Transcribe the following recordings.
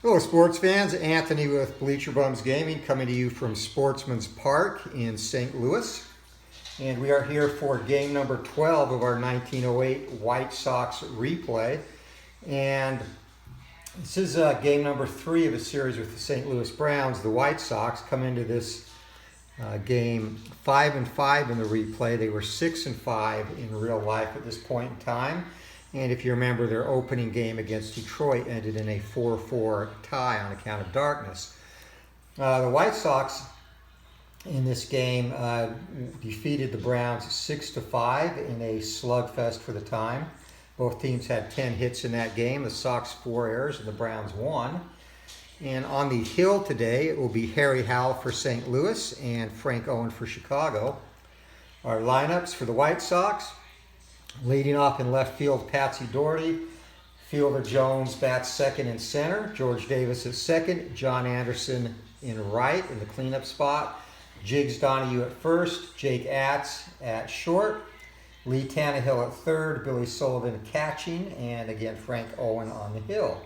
Hello, sports fans. Anthony with Bleacher Bums Gaming coming to you from Sportsman's Park in St. Louis. And we are here for game number 12 of our 1908 White Sox replay. And this is game number 3 of a series with the St. Louis Browns. The White Sox come into this game 5-5 in the replay. They were 6-5 in real life at this point in time. And if you remember, their opening game against Detroit ended in a 4-4 tie on account of darkness. The White Sox in this game defeated the Browns 6-5 in a slugfest for the time. Both teams had 10 hits in that game. The Sox 4 errors and the Browns 1. And on the hill today, it will be Harry Howell for St. Louis and Frank Owen for Chicago. Our lineups for the White Sox: leading off in left field, Patsy Doherty. Fielder Jones bats second and center. George Davis at second. John Anderson in right in the cleanup spot. Jiggs Donahue at first. Jake Atz at short. Lee Tannehill at third. Billy Sullivan catching. And again, Frank Owen on the hill.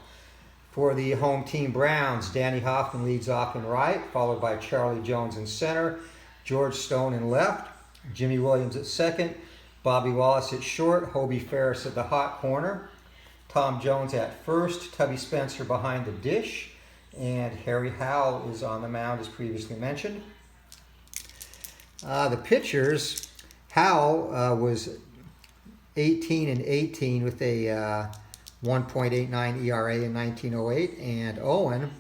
For the home team Browns, Danny Hoffman leads off in right, followed by Charlie Jones in center. George Stone in left. Jimmy Williams at second. Bobby Wallace at short, Hobie Ferris at the hot corner, Tom Jones at first, Tubby Spencer behind the dish, and Harry Howell is on the mound as previously mentioned. The pitchers: Howell was 18-18 with a 1.89 ERA in 1908, and Owen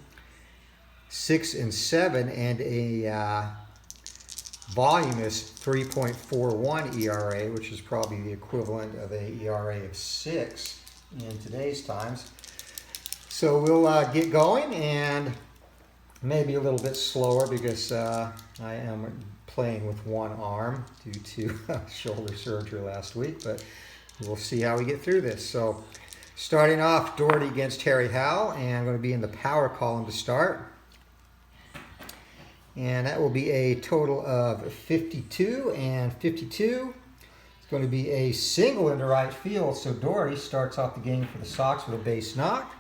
6-7 and a voluminous 3.41 ERA, which is probably the equivalent of a ERA of 6 in today's times. So we'll get going, and maybe a little bit slower because I am playing with one arm due to shoulder surgery last week, but we'll see how we get through this. So starting off, Doherty against Harry Howell, and I'm going to be in the power column to start. And that will be a total of 52 and 52. It's going to be a single into right field. So Doherty starts off the game for the Sox with a base knock.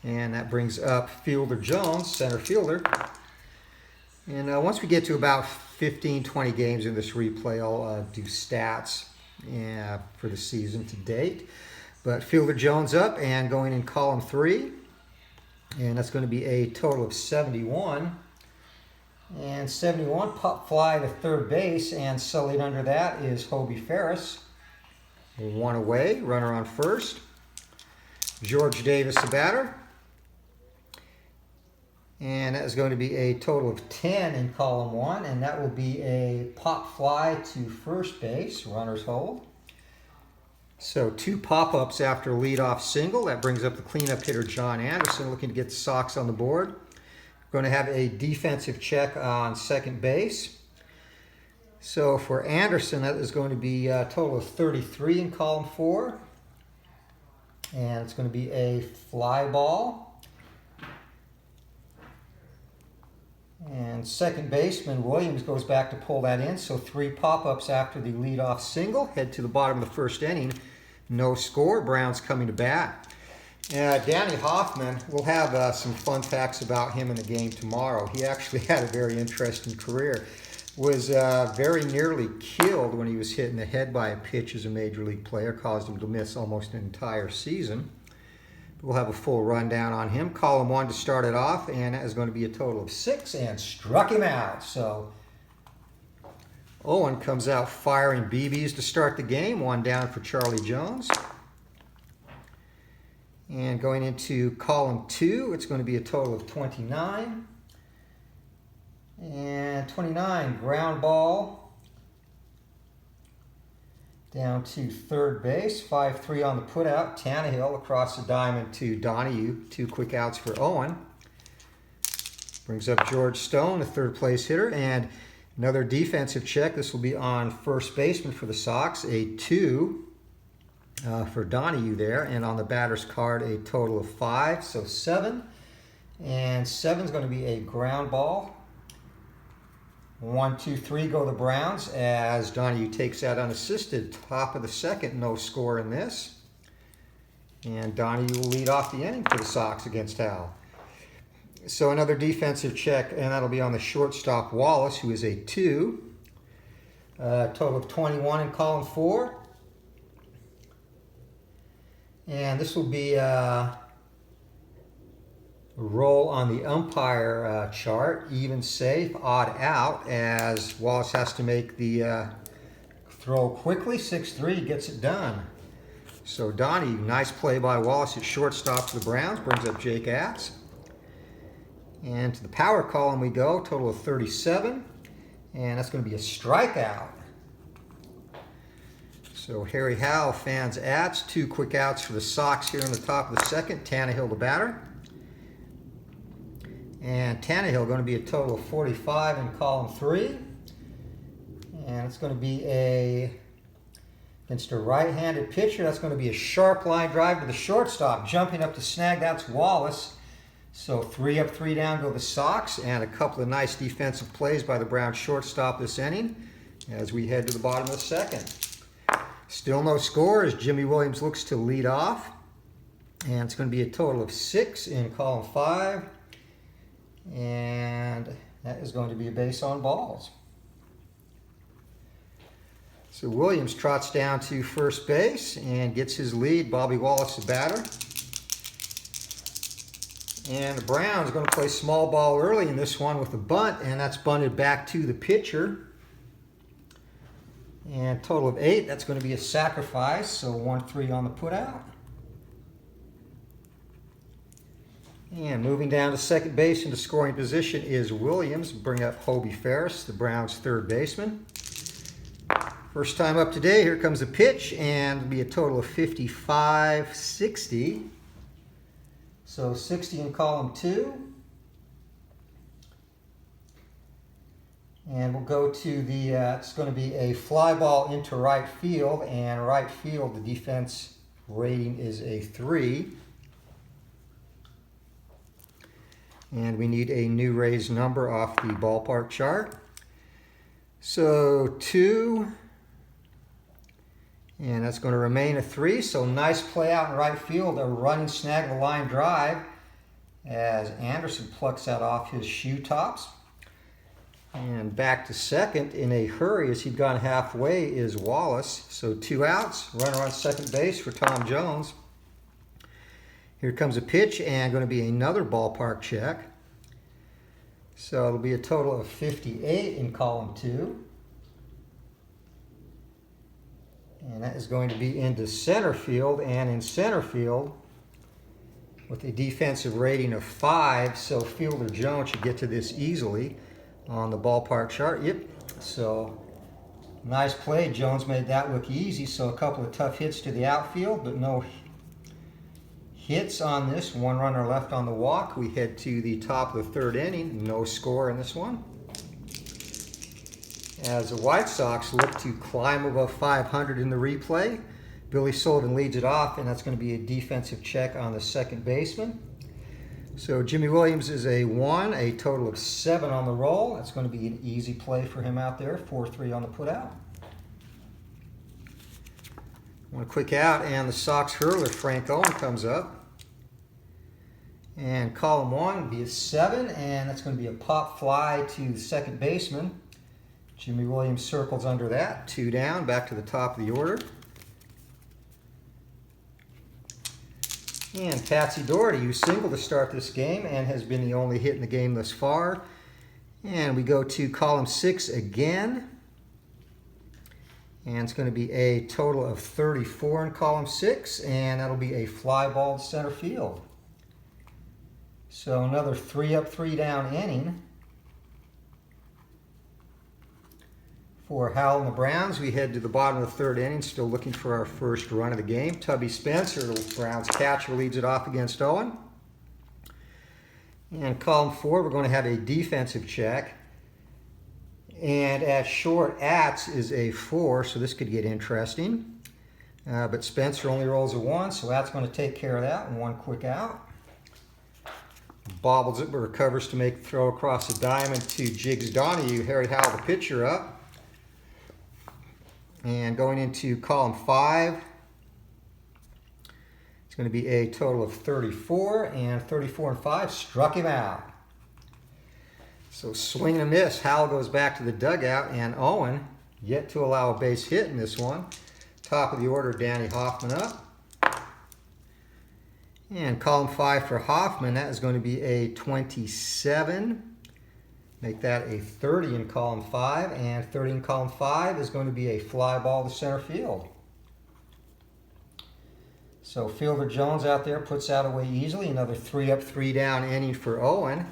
And that brings up Fielder Jones, center fielder. And once we get to about 15, 20 games in this replay, I'll do stats for the season to date. But Fielder Jones up and going in column 3. And that's going to be a total of 71. And 71, pop fly to third base, and sullied under that is Hobie Ferris. 1 away, runner on first. George Davis, the batter. And that is going to be a total of 10 in column 1, and that will be a pop fly to first base, runners hold. So 2 pop-ups after a leadoff single. That brings up the cleanup hitter John Anderson, looking to get the Sox on the board. Going to have a defensive check on second base. So for Anderson, that is going to be a total of 33 in column 4. And it's going to be a fly ball. And second baseman Williams goes back to pull that in. So 3 pop-ups after the leadoff single. Head to the bottom of the first inning. No score. Browns coming to bat. Danny Hoffman, we'll have some fun facts about him in the game tomorrow. He actually had a very interesting career. Was very nearly killed when he was hit in the head by a pitch as a major league player. Caused him to miss almost an entire season. We'll have a full rundown on him. Column 1 to start it off, and that is going to be a total of 6, and struck him out. So Owen comes out firing BBs to start the game. 1 down for Charlie Jones. And going into column 2, it's going to be a total of 29. And 29, ground ball down to third base. 5-3 on the putout. Tannehill across the diamond to Donahue. 2 quick outs for Owen. Brings up George Stone, the third place hitter. And another defensive check. This will be on first baseman for the Sox. A 2. For Donahue there, and on the batter's card a total of 5, so 7. And 7 is going to be a ground ball. 1, 2, 3 go the Browns as Donahue takes that unassisted. Top of the second, no score in this. And Donnie will lead off the inning for the Sox against Howell. So another defensive check, and that'll be on the shortstop Wallace, who is a 2. Total of 21 in column 4. And this will be a roll on the umpire chart, even safe, odd out, as Wallace has to make the throw quickly. 6-3 gets it done. So Donnie, nice play by Wallace at shortstop for the Browns, brings up Jake Atz. And to the power column we go, total of 37, and that's going to be a strikeout. So Harry Howell fans Atz, 2 quick outs for the Sox here in the top of the second. Tannehill the batter. And Tannehill going to be a total of 45 in column 3. And it's going to be against a right-handed pitcher. That's going to be a sharp line drive to the shortstop. Jumping up to snag, that's Wallace. So 3 up, 3 down go the Sox, and a couple of nice defensive plays by the Browns shortstop this inning as we head to the bottom of the second. Still no score as Jimmy Williams looks to lead off. And it's going to be a total of 6 in column 5. And that is going to be a base on balls. So Williams trots down to first base and gets his lead. Bobby Wallace, the batter. And the Browns are going to play small ball early in this one with a bunt, and that's bunted back to the pitcher. And total of 8, that's going to be a sacrifice, so 1-3 on the putout. And moving down to second base into scoring position is Williams. Bring up Hobie Ferris, the Browns' third baseman. First time up today, here comes a pitch, and it'll be a total of 55, 60. So 60 in column 2. And we'll go to the, it's going to be a fly ball into right field, and right field, the defense rating is a 3. And we need a new raised number off the ballpark chart. So 2, and that's going to remain a 3. So nice play out in right field, a running snag of a line drive as Anderson plucks that off his shoe tops. And back to second in a hurry as he'd gone halfway is Wallace. So 2 outs, runner on second base for Tom Jones. Here comes a pitch and going to be another ballpark check. So it'll be a total of 58 in column 2. And that is going to be into center field, and in center field with a defensive rating of 5, so fielder Jones should get to this easily on the ballpark chart. Yep, so nice play. Jones made that look easy, so a couple of tough hits to the outfield, but no hits on this. 1 runner left on the walk. We head to the top of the third inning. No score in this one, as the White Sox look to climb above 500 in the replay. Billy Sullivan leads it off, and that's going to be a defensive check on the second baseman. So Jimmy Williams is a 1, a total of 7 on the roll. That's going to be an easy play for him out there. 4-3 on the putout. One quick out, and the Sox hurler Frank Owen comes up. And column 1 will be a 7, and that's going to be a pop fly to the second baseman. Jimmy Williams circles under that. 2 down, back to the top of the order. And Patsy Doherty, who singled to start this game and has been the only hit in the game thus far. And we go to column 6 again. And it's going to be a total of 34 in column 6, and that'll be a fly ball to center field. So another 3 up, 3 down inning. For Howell and the Browns, we head to the bottom of the third inning, still looking for our first run of the game. Tubby Spencer, the Browns catcher, leads it off against Owen. And column 4, we're going to have a defensive check. And at short, Atz is a 4, so this could get interesting. But Spencer only rolls a 1, so Atz going to take care of that. 1 quick out. Bobbles it, but recovers to make the throw across the diamond to Jiggs Donahue. Harry Howell, the pitcher, up. And going into column 5, It's going to be a total of 34, and 34 and 5 struck him out. So swing and a miss. Howell goes back to the dugout, and Owen yet to allow a base hit in this one. Top of the order, Danny Hoffman up. And column 5 for Hoffman, that is going to be a 27. Make that a 30 in column 5, and 30 in column 5 is going to be a fly ball to center field. So Fielder Jones out there puts out away easily. Another 3 up, 3 down inning for Owen,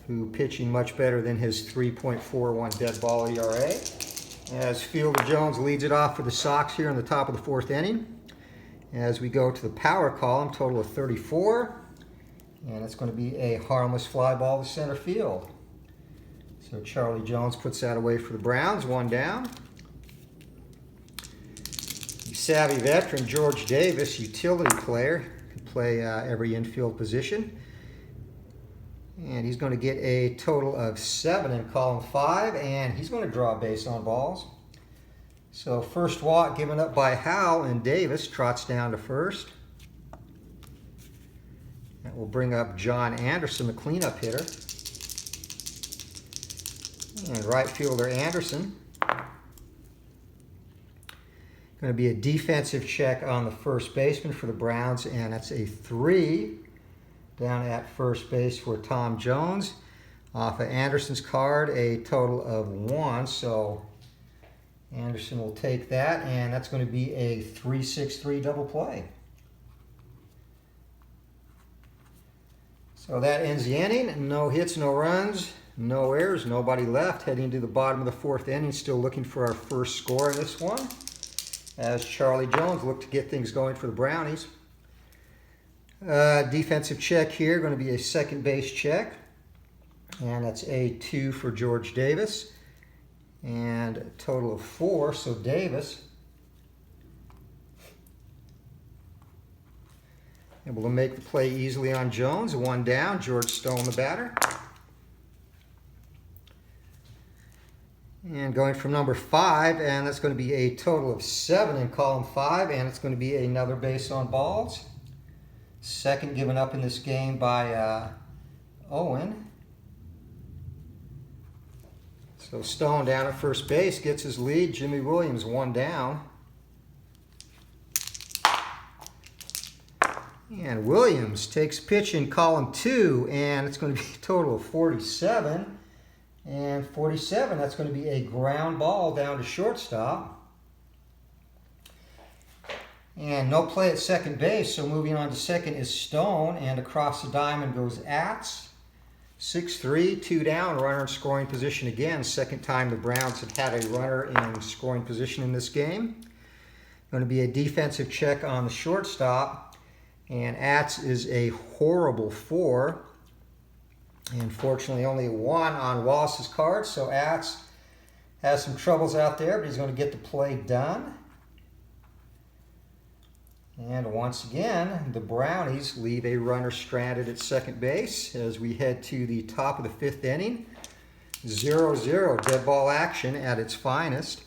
who pitching much better than his 3.41 dead ball ERA. As Fielder Jones leads it off for the Sox here in the top of the 4th inning. As we go to the power column, total of 34. And it's going to be a harmless fly ball to center field. So Charlie Jones puts that away for the Browns, 1 down. The savvy veteran George Davis, utility player, can play every infield position. And he's going to get a total of 7 in column 5, and he's going to draw a base on balls. So first walk given up by Howell, and Davis trots down to first. That will bring up John Anderson, the cleanup hitter. And right fielder Anderson. Going to be a defensive check on the first baseman for the Browns, and that's a 3 down at first base for Tom Jones. Off of Anderson's card, a total of 1. So Anderson will take that, and that's going to be a 3-6-3 double play. So that ends the inning. No hits, no runs, no errors, nobody left. Heading to the bottom of the 4th inning, still looking for our first score in this one, as Charlie Jones looked to get things going for the Brownies. Defensive check here, going to be a second base check, and that's a 2 for George Davis, and a total of 4. So Davis able to make the play easily on Jones. 1 down, George Stone the batter. And going from number 5, and that's going to be a total of 7 in column 5, and it's going to be another base on balls. Second given up in this game by Owen. So Stone down at first base gets his lead. Jimmy Williams 1 down. And Williams takes pitch in column 2, and it's going to be a total of 47. And 47, that's going to be a ground ball down to shortstop. And no play at second base, so moving on to second is Stone, and across the diamond goes Atz. 6-3, 2 down, runner in scoring position again. Second time the Browns have had a runner in scoring position in this game. Going to be a defensive check on the shortstop, and Atz is a horrible 4. And fortunately only a 1 on Wallace's card, so Atz has some troubles out there, but he's going to get the play done. And once again, the Brownies leave a runner stranded at second base as we head to the top of the 5th inning. 0-0, dead ball action at its finest.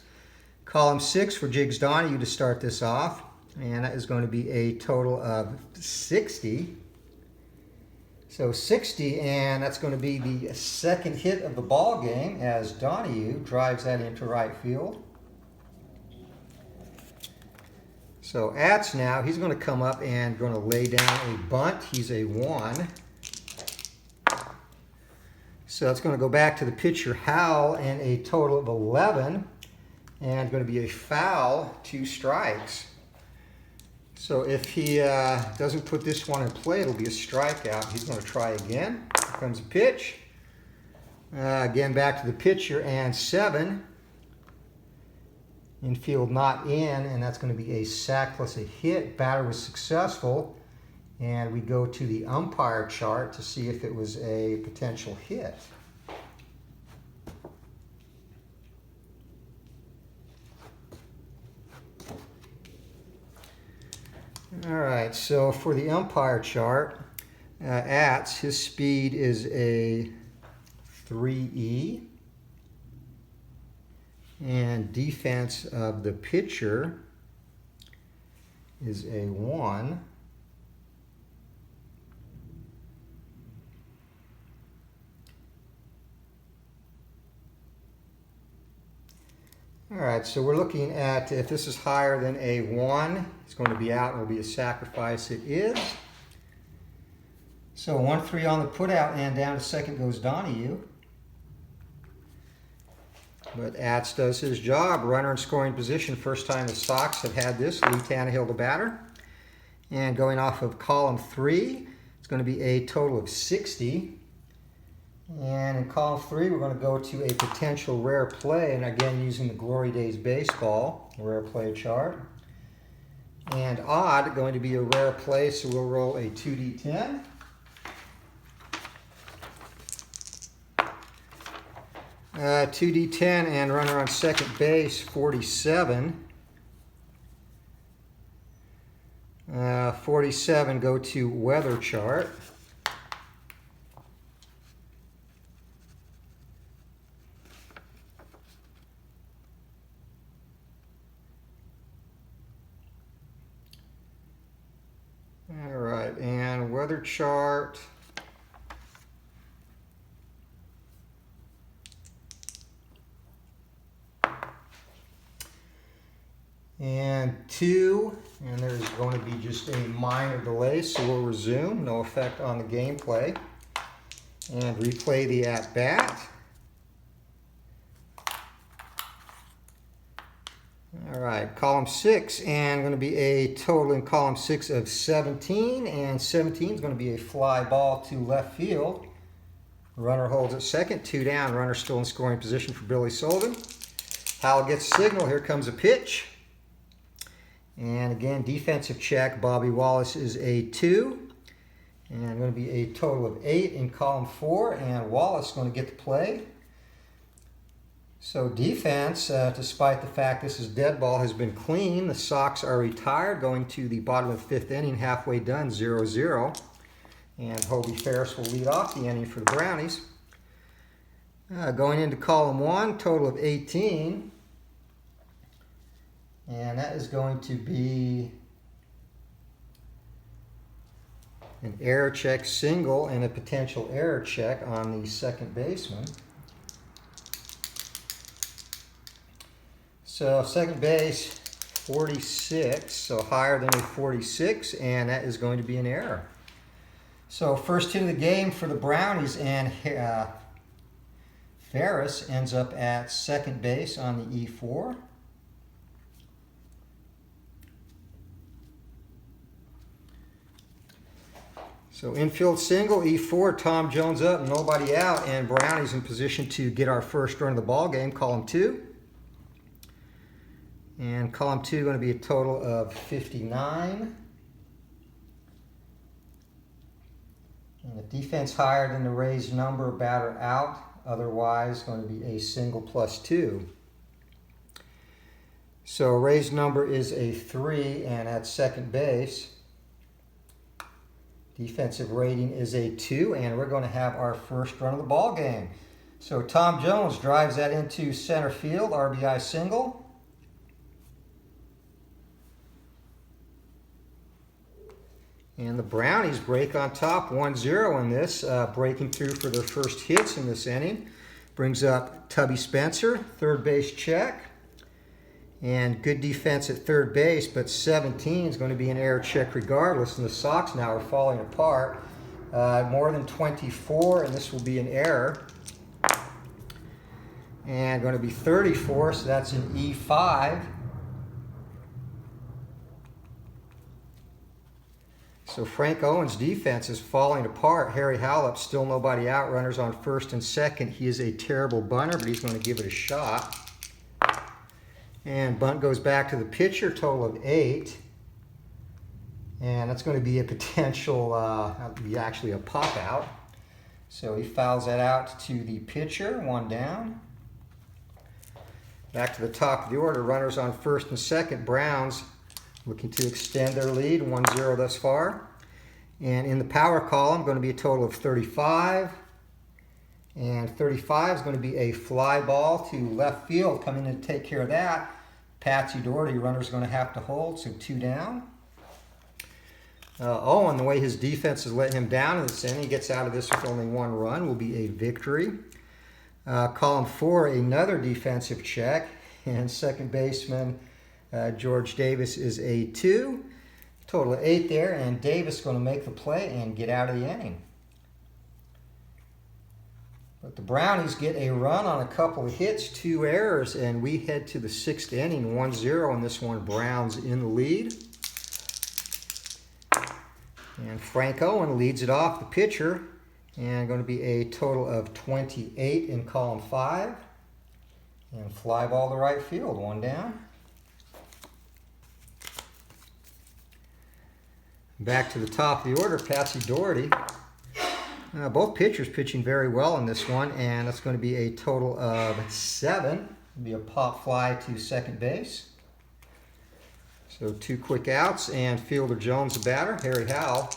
Column 6 for Jiggs Donahue to start this off, and that is going to be a total of 60. So 60, and that's going to be the second hit of the ball game as Donahue drives that into right field. So Atz now, he's going to come up and going to lay down a bunt. He's a 1. So it's going to go back to the pitcher Howell, and a total of 11. And going to be a foul, 2 strikes. So if he doesn't put this one in play, it'll be a strikeout. He's going to try again. Here comes a pitch. Again back to the pitcher, and 7. Infield not in, and that's going to be a sack plus a hit. Batter was successful, and we go to the umpire chart to see if it was a potential hit. All right, so for the umpire chart, Atz, his speed is a 3E. And defense of the pitcher is a 1. All right, so we're looking at if this is higher than a 1, it's going to be out and will be a sacrifice. It is. So 1-3 on the put out, and down to second goes Donahue. But Atz does his job. Runner in scoring position. First time the Sox have had this. Lee Tannehill, the batter. And going off of column 3, it's going to be a total of 60. And in column 3, we're going to go to a potential rare play. And again, using the Glory Days baseball rare play chart. And odd, going to be a rare play, so we'll roll a 2d10. Uh, 2d10 and runner on second base, 47. 47 go to weather chart. All right, and weather chart. And 2, and there's going to be just a minor delay, so we'll resume. No effect on the gameplay. And replay the at-bat. All right, column 6, and going to be a total in column 6 of 17, and 17 is going to be a fly ball to left field. Runner holds at second, 2 down. Runner still in scoring position for Billy Sullivan. Howell gets signal. Here comes a pitch. And again, defensive check. Bobby Wallace is a 2. And going to be a total of 8 in column 4. And Wallace going to get the play. So defense, despite the fact this is dead ball, has been clean. The Sox are retired, going to the bottom of the 5th inning, halfway done, 0-0. And Hobie Ferris will lead off the inning for the Brownies. Going into column 1, total of 18. And that is going to be an error check single and a potential error check on the second baseman. So second base, 46, so higher than a 46, and that is going to be an error. So first hit of the game for the Brownies, and Ferris ends up at second base on the E4. So infield single, E4, Tom Jones up, nobody out, and Brownies in position to get our first run of the ball game, column 2. And column 2 going to be a total of 59. And the defense higher than the raised number, batter out, otherwise going to be a single plus 2. So raised number is a 3, and at second base, defensive rating is a 2, and we're going to have our first run of the ball game. So Tom Jones drives that into center field, RBI single. And the Brownies break on top 1-0 in this, breaking through for their first hits in this inning. Brings up Tubby Spencer, third base check. And good defense at third base, but 17 is going to be an error check regardless. And the Sox now are falling apart. More than 24, and this will be an error. And going to be 34, so that's an E5. So Frank Owen's defense is falling apart. Harry Howell up, still nobody out. Runners on first and second. He is a terrible bunter, but he's going to give it a shot. And bunt goes back to the pitcher, total of 8. And that's going to be a potential, actually a pop out. So he fouls that out to the pitcher, 1 down. Back to the top of the order, runners on first and second. Browns looking to extend their lead, 1-0 thus far. And in the power column, going to be a total of 35. And 35 is going to be a fly ball to left field. Coming in to take care of that, Patsy Doherty, runner's going to have to hold, so 2 down. Owen, the way his defense has let him down in this inning, he gets out of this with only 1 run, will be a victory. Column 4, another defensive check. And second baseman George Davis is a 2. Total of 8 there, and Davis going to make the play and get out of the inning. But the Brownies get a run on a couple of hits, 2 errors, and we head to the 6th inning, 1-0 in this one. Browns in the lead. And Frank Owen leads it off, the pitcher, and going to be a total of 28 in column 5. And fly ball to right field, 1 down. Back to the top of the order, Patsy Doherty. Both pitchers pitching very well in this one, and it's going to be a total of 7. It'll be a pop fly to second base. So 2 quick outs, and Fielder Jones, the batter. Harry Howell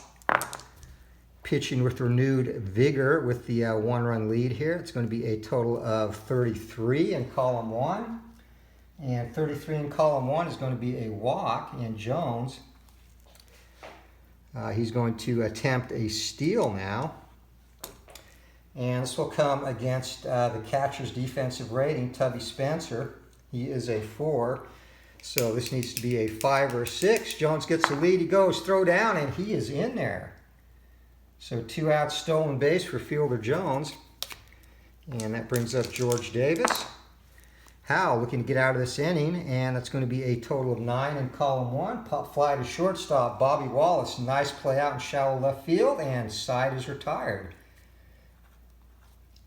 pitching with renewed vigor with the 1-run lead here. It's going to be a total of 33 in column 1. And 33 in column 1 is going to be a walk, and Jones, he's going to attempt a steal now. And this will come against the catcher's defensive rating, Tubby Spencer. He is a 4. So this needs to be a 5 or 6. Jones gets the lead. He goes, throw down, and he is in there. So 2 outs, stolen base for Fielder Jones. And that brings up George Davis. Howell looking to get out of this inning, and it's going to be a total of 9 in column 1. Pop fly to shortstop, Bobby Wallace. Nice play out in shallow left field, and side is retired.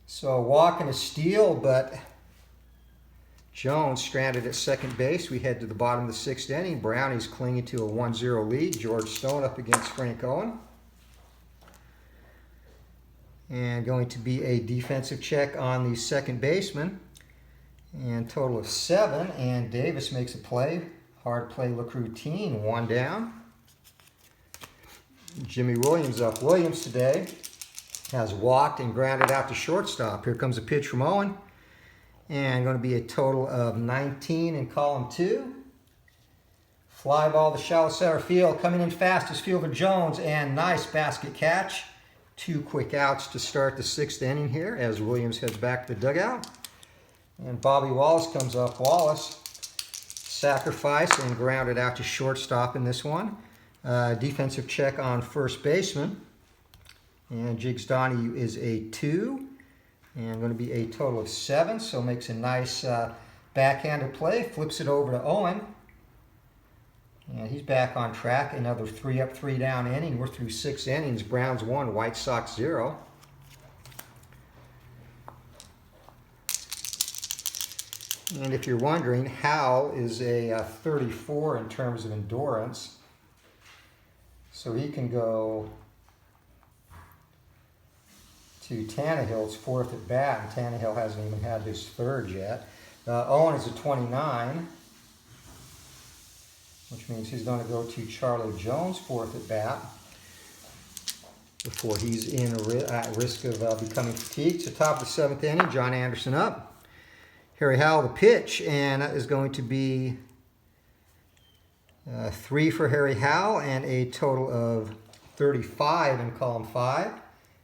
So a walk and a steal, but Jones stranded at second base. We head to the bottom of the 6th inning. Brownies clinging to a 1-0 lead. George Stone up against Frank Owen. And going to be a defensive check on the second baseman. And total of 7. And Davis makes a play. Hard play look routine. 1 down. Jimmy Williams up. Williams today has walked and grounded out to shortstop. Here comes a pitch from Owen. And going to be a total of 19 in column 2. Fly ball to shallow center field. Coming in fast is Fielder Jones. And nice basket catch. 2 quick outs to start the 6th inning here as Williams heads back to the dugout. And Bobby Wallace comes up. Wallace sacrificed and grounded out to shortstop in this one. Defensive check on first baseman. And Jiggs Donahue is a 2. And going to be a total of 7. So makes a nice backhanded play. Flips it over to Owen. And he's back on track. Another 3 up, 3 down inning. We're through 6 innings. Browns 1, White Sox 0. And if you're wondering, Howell is a 34 in terms of endurance. So he can go to Tannehill's 4th at bat, and Tannehill hasn't even had his 3rd yet. Owen is a 29, which means he's going to go to Charlie Jones' 4th at bat before he's at risk of becoming fatigued. So top of the 7th inning, John Anderson up. Harry Howell the pitch, and that is going to be 3 for Harry Howell and a total of 35 in column 5.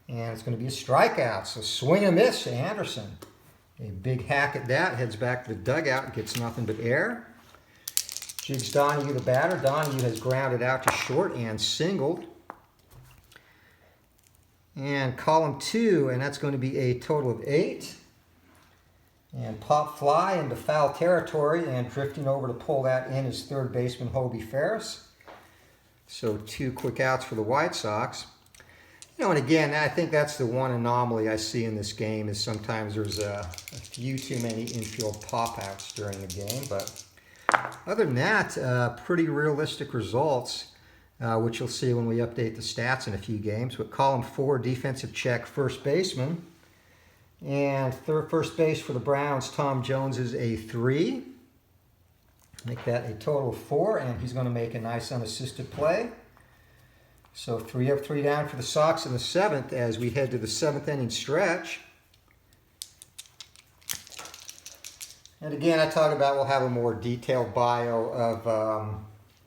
And it's going to be a strikeout. So swing and miss to Anderson. A big hack at that. Heads back to the dugout. Gets nothing but air. Jiggs Donahue the batter. Donahue has grounded out to short and singled. And column 2, and that's going to be a total of 8. And pop fly into foul territory, and drifting over to pull that in is third baseman Hobie Ferris. So 2 quick outs for the White Sox. You know, and again, I think that's the one anomaly I see in this game is sometimes there's a few too many infield pop-outs during the game. But other than that, pretty realistic results, which you'll see when we update the stats in a few games. But column 4, defensive check, first baseman. And first base for the Browns, Tom Jones is a 3. Make that a total of 4, and he's going to make a nice unassisted play. So 3 up, 3 down for the Sox in the 7th as we head to the 7th inning stretch. And again, I talk about we'll have a more detailed bio of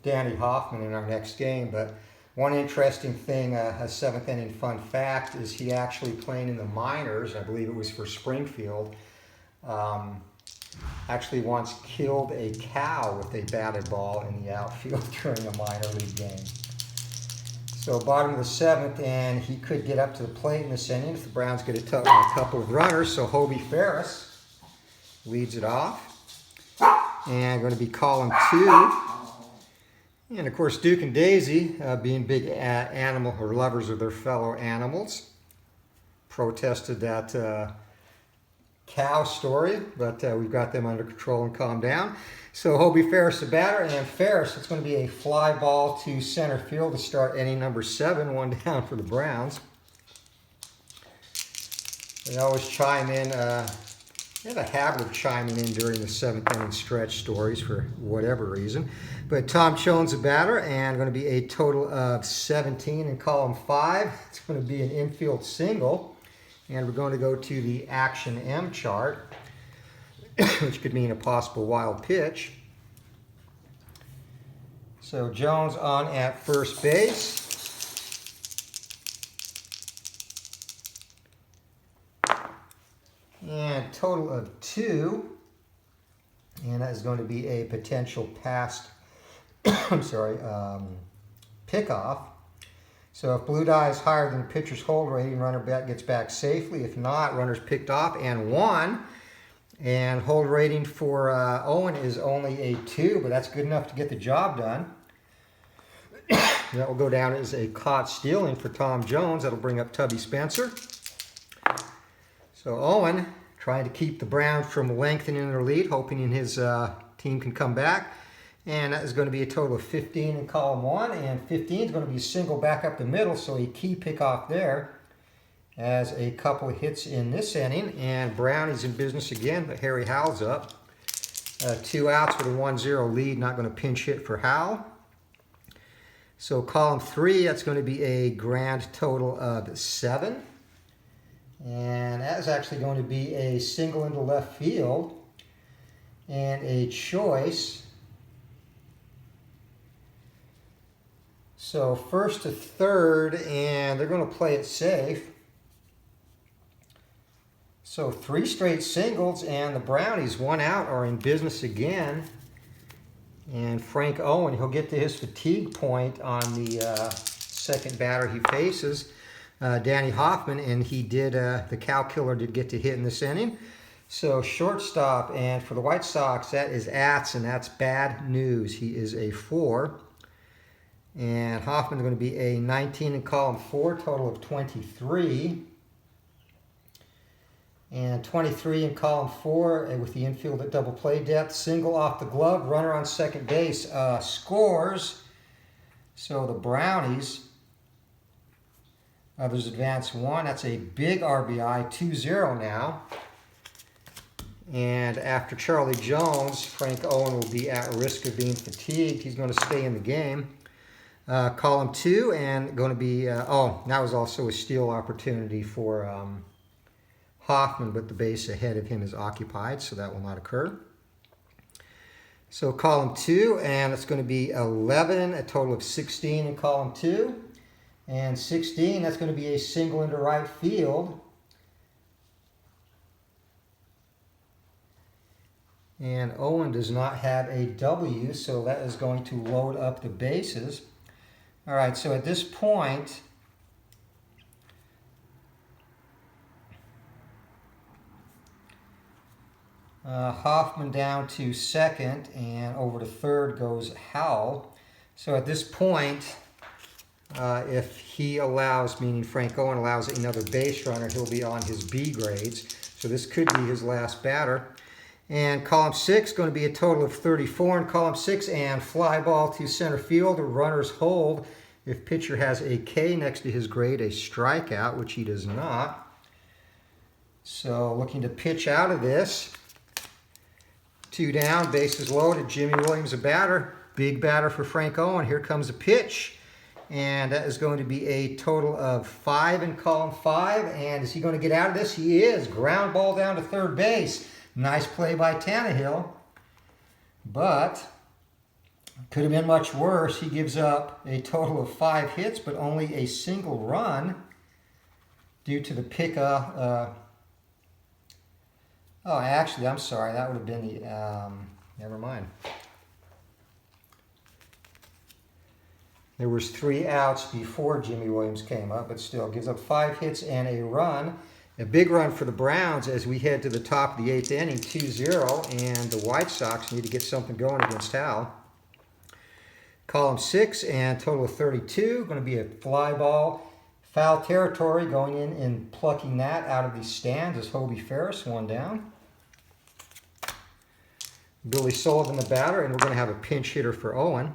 Danny Hoffman in our next game. But one interesting thing, a 7th inning fun fact, is he actually playing in the minors. I believe it was for Springfield. Actually once killed a cow with a batted ball in the outfield during a minor league game. So bottom of the 7th, and he could get up to the plate in this inning if the Browns get a couple of runners. So Hobie Ferris leads it off. And going to be column 2. And of course, Duke and Daisy, being big animal or lovers of their fellow animals, protested that cow story, but we've got them under control and calmed down. So Hobie Ferris the batter, and Ferris, it's going to be a fly ball to center field to start inning number 7, 1 down for the Browns. They always chime in, they have a habit of chiming in during the 7th inning stretch stories for whatever reason. But Tom Jones the batter, and going to be a total of 17 in column 5. It's going to be an infield single. And we're going to go to the Action M chart, which could mean a possible wild pitch. So Jones on at first base. And total of 2. And that is going to be a potential past, pickoff. So if blue die is higher than the pitcher's hold rating, runner gets back safely. If not, runner's picked off and 1. And hold rating for Owen is only a 2, but that's good enough to get the job done. That will go down as a caught stealing for Tom Jones. That'll bring up Tubby Spencer. So Owen trying to keep the Browns from lengthening their lead, hoping his team can come back. And that is going to be a total of 15 in column 1. And 15 is going to be a single back up the middle, so a key pickoff there as a couple of hits in this inning. And Brown is in business again, but Harry Howell's up. 2 outs with a 1-0 lead, not going to pinch hit for Howell. So column 3, that's going to be a grand total of 7. And that is actually going to be a single into left field and a choice. So first to third, and they're going to play it safe. So 3 straight singles, and the Brownies, 1 out, are in business again. And Frank Owen, he'll get to his fatigue point on the second batter he faces, Danny Hoffman, and he did, the cow killer did get to hit in this inning. So shortstop, and for the White Sox, that is Atz, and that's bad news. He is a 4. And Hoffman's going to be a 19 in column 4, total of 23. And 23 in column 4 with the infield at double play depth. Single off the glove, runner on second base scores. So the Brownies, others advance 1. That's a big RBI, 2-0 now. And after Charlie Jones, Frank Owen will be at risk of being fatigued. He's going to stay in the game. Column 2, and going to be, that was also a steal opportunity for Hoffman, but the base ahead of him is occupied, so that will not occur. So column 2, and it's going to be 11, a total of 16 in column 2. And 16, that's going to be a single into right field. And Owen does not have a W, so that is going to load up the bases. All right, so at this point, Hoffman down to second, and over to third goes Howell. So at this point, if he allows, meaning Frank Owen allows another base runner, he'll be on his B grades. So this could be his last batter. And column 6, going to be a total of 34 in column 6, and fly ball to center field, a runner's hold. If pitcher has a K next to his grade, a strikeout, which he does not. So looking to pitch out of this. 2 down, bases loaded, Jimmy Williams a batter. Big batter for Frank Owen. Here comes a pitch. And that is going to be a total of 5 in column 5. And is he going to get out of this? He is. Ground ball down to third base. Nice play by Tannehill. But could have been much worse. He gives up a total of 5 hits, but only a single run due to the Oh, actually, I'm sorry. That would have been the, never mind. There was 3 outs before Jimmy Williams came up, but still gives up 5 hits and a run. A big run for the Browns as we head to the top of the 8th inning, 2-0, and the White Sox need to get something going against Howell. Column 6 and total of 32. Going to be a fly ball. Foul territory, going in and plucking that out of the stands is Hobie Ferris, 1 down. Billy Sullivan the batter, and we're going to have a pinch hitter for Owen.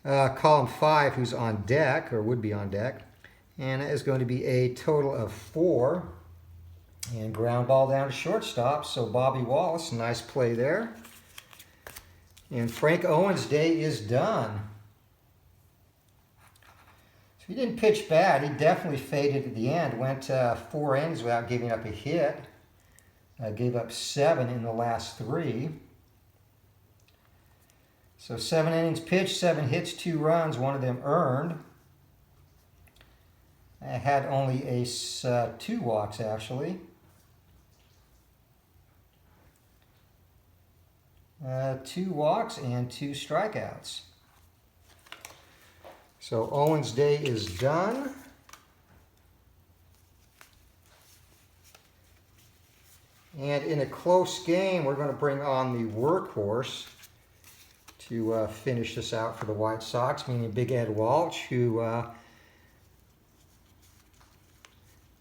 Column 5, who's on deck, or would be on deck, and that is going to be a total of 4. And ground ball down to shortstop, so Bobby Wallace, nice play there. And Frank Owen's day is done. So he didn't pitch bad. He definitely faded at the end. Went 4 innings without giving up a hit. Gave up 7 in the last 3. So 7 innings pitched, 7 hits, 2 runs, 1 of them earned. Had only 2 walks, actually. 2 walks and 2 strikeouts. So Owen's day is done. And in a close game, we're going to bring on the workhorse to finish this out for the White Sox, meaning Big Ed Walsh, who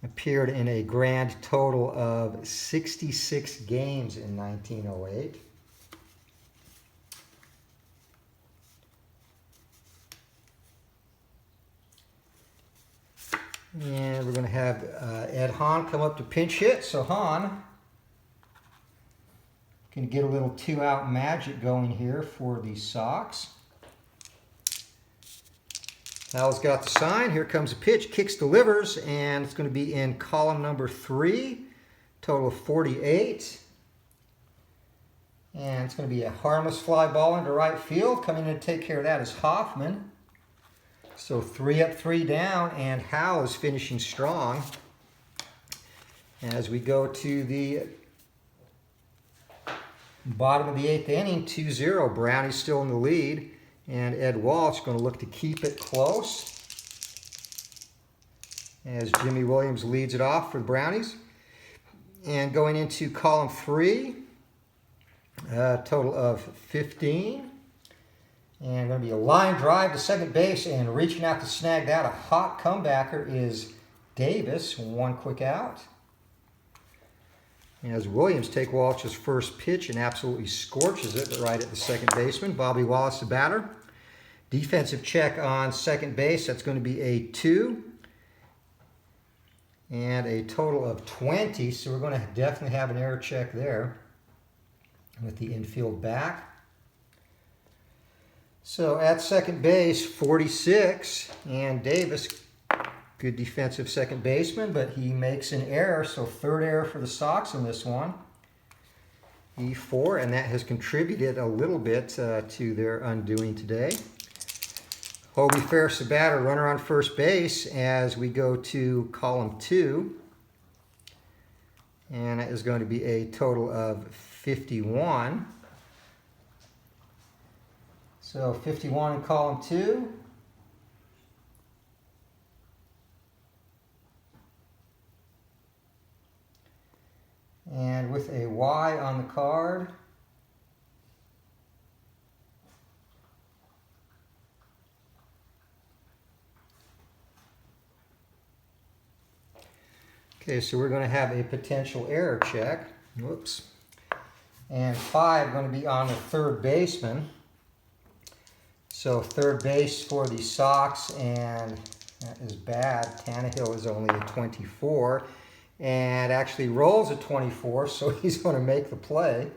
appeared in a grand total of 66 games in 1908. And we're going to have Ed Hahn come up to pinch hit. So Hahn can get a little 2-out magic going here for the Sox. Howell's got the sign. Here comes a pitch. Kicks, delivers, and it's going to be in column number 3. Total of 48. And it's going to be a harmless fly ball into right field. Coming in to take care of that is Hoffman. So 3 up, 3 down, and Howell is finishing strong. As we go to the bottom of the 8th inning, 2-0. Brownie's still in the lead, and Ed Walsh going to look to keep it close as Jimmy Williams leads it off for the Brownies. And going into column 3, total of 15. And going to be a line drive to second base, and reaching out to snag that, a hot comebacker, is Davis. 1 quick out. As Williams takes Walsh's first pitch and absolutely scorches it right at the second baseman. Bobby Wallace, the batter. Defensive check on second base. That's going to be a 2. And a total of 20. So we're going to definitely have an error check there with the infield back. So at second base, 46, and Davis, good defensive second baseman, but he makes an error, so 3rd error for the Sox in this one. E4, and that has contributed a little bit to their undoing today. Hobie Ferris, the batter, runner on first base as we go to column 2. And that is going to be a total of 51. So 51 in column 2. And with a Y on the card. Okay, so we're going to have a potential error check. Whoops. And 5 going to be on the 3rd baseman. So 3rd base for the Sox, and that is bad. Tannehill is only a 24, and actually rolls a 24, so he's going to make the play.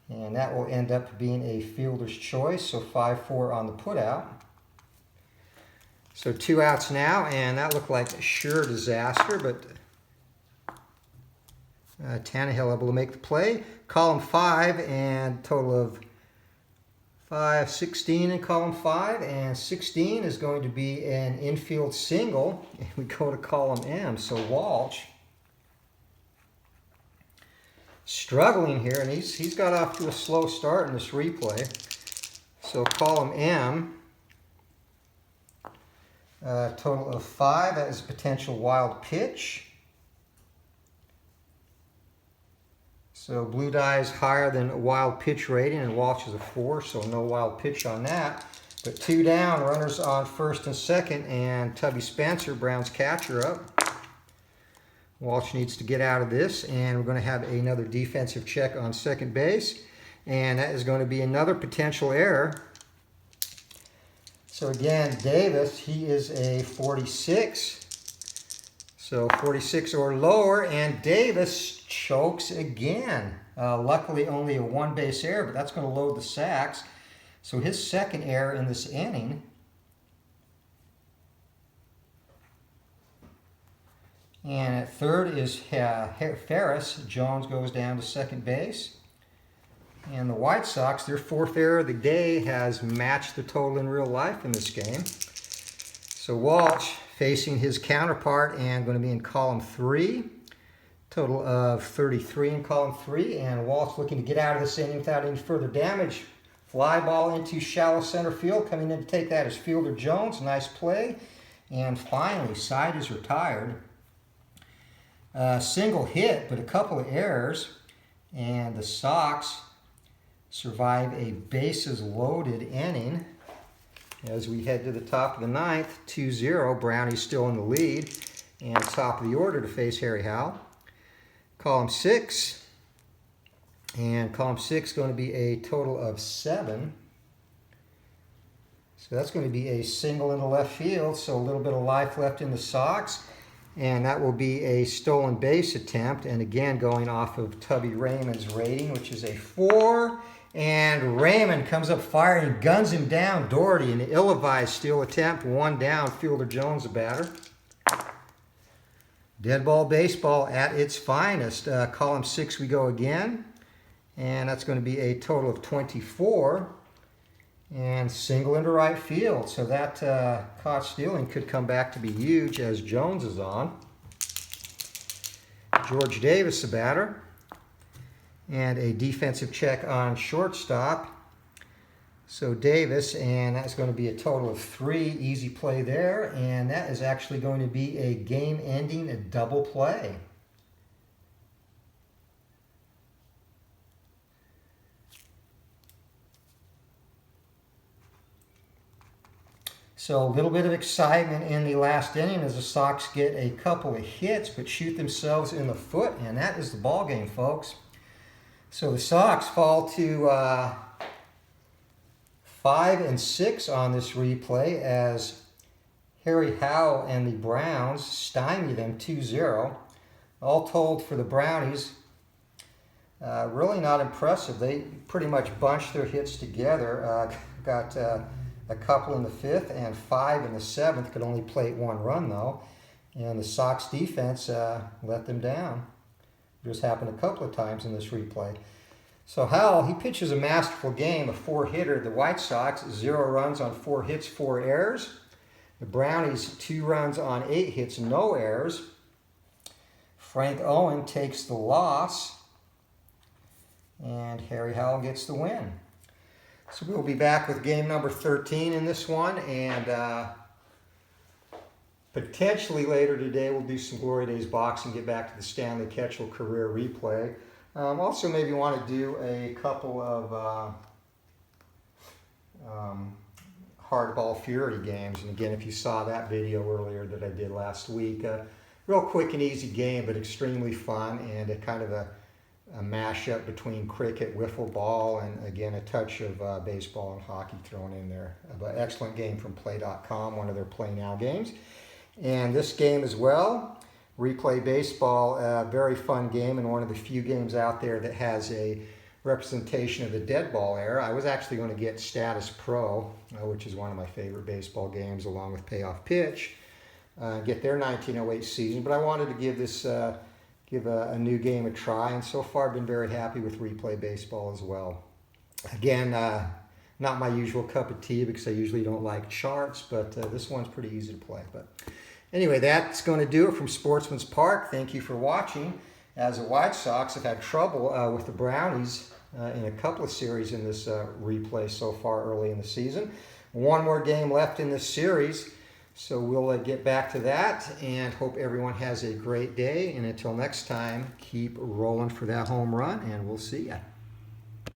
And that will end up being a fielder's choice, so 5-4 on the putout. So 2 outs now, and that looked like a sure disaster, but Tannehill able to make the play. Column 5 and total of 16 in column 5, and 16 is going to be an infield single, and we go to column M. So Walsh struggling here, and he's got off to a slow start in this replay. So column M, total of 5, that is a potential wild pitch. So blue die is higher than wild pitch rating, and Walsh is a 4, so no wild pitch on that. But 2 down, runners on first and second, and Tubby Spencer, Brown's catcher, up. Walsh needs to get out of this, and we're going to have another defensive check on second base, and that is going to be another potential error. So again, Davis, he is a 46. So 46 or lower, and Davis chokes again. Luckily only a 1-base error, but that's going to load the sacks. So his second error in this inning. And at third is Ferris. Jones goes down to second base. And the White Sox, their 4th error of the day has matched the total in real life in this game. So Walsh facing his counterpart and going to be in column 3. Total of 33 in column 3. And Walsh looking to get out of this inning without any further damage. Fly ball into shallow center field. Coming in to take that is fielder Jones. Nice play. And finally, side is retired. Single hit, but a couple of errors. And the Sox survive a bases loaded inning. As we head to the top of the 9th, 2-0, Brownie's still in the lead. And top of the order to face Harry Howell. Column 6. And column 6 going to be a total of 7. So that's going to be a single into left field. So a little bit of life left in the Sox. And that will be a stolen base attempt. And again, going off of Tubby Raymond's rating, which is a 4. And Raymond comes up firing, guns him down. Doherty, an ill-advised steal attempt. 1 down, fielder Jones, the batter. Dead ball baseball at its finest. Column 6 we go again. And that's going to be a total of 24. And single into right field. So that caught stealing could come back to be huge as Jones is on. George Davis, the batter. And a defensive check on shortstop. So Davis, and that's going to be a total of 3. Easy play there. And that is actually going to be a game-ending double play. So a little bit of excitement in the last inning as the Sox get a couple of hits but shoot themselves in the foot, and that is the ball game, folks. So the Sox fall to 5 and 6 on this replay as Harry Howell and the Browns stymie them 2-0. All told for the Brownies, really not impressive. They pretty much bunched their hits together. Got a couple in the 5th and 5 in the 7th. Could only plate 1 run though. And the Sox defense let them down. Just happened a couple of times in this replay. So Howell, he pitches a masterful game, a 4-hitter. The White Sox, 0 runs on 4 hits, 4 errors. The Brownies, 2 runs on 8 hits, no errors. Frank Owen takes the loss. And Harry Howell gets the win. So we'll be back with game number 13 in this one. And potentially later today, we'll do some Glory Days boxing, get back to the Stanley Ketchel career replay. Also maybe want to do a couple of hardball fury games. And again, if you saw that video earlier that I did last week, real quick and easy game, but extremely fun, and a kind of a mashup between cricket, wiffle ball, and again, a touch of baseball and hockey thrown in there. But excellent game from Play.com, one of their Play Now games. And this game as well, Replay Baseball, a very fun game and one of the few games out there that has a representation of the dead ball era. I was actually going to get Status Pro, which is one of my favorite baseball games, along with Payoff Pitch, get their 1908 season. But I wanted to give this give a new game a try, and so far I've been very happy with Replay Baseball as well. Again, Not my usual cup of tea because I usually don't like charts, but this one's pretty easy to play. But anyway, that's going to do it from Sportsman's Park. Thank you for watching. As the White Sox have had trouble with the Brownies in a couple of series in this replay so far early in the season. One more game left in this series, so we'll get back to that and hope everyone has a great day. And until next time, keep rolling for that home run, and we'll see ya.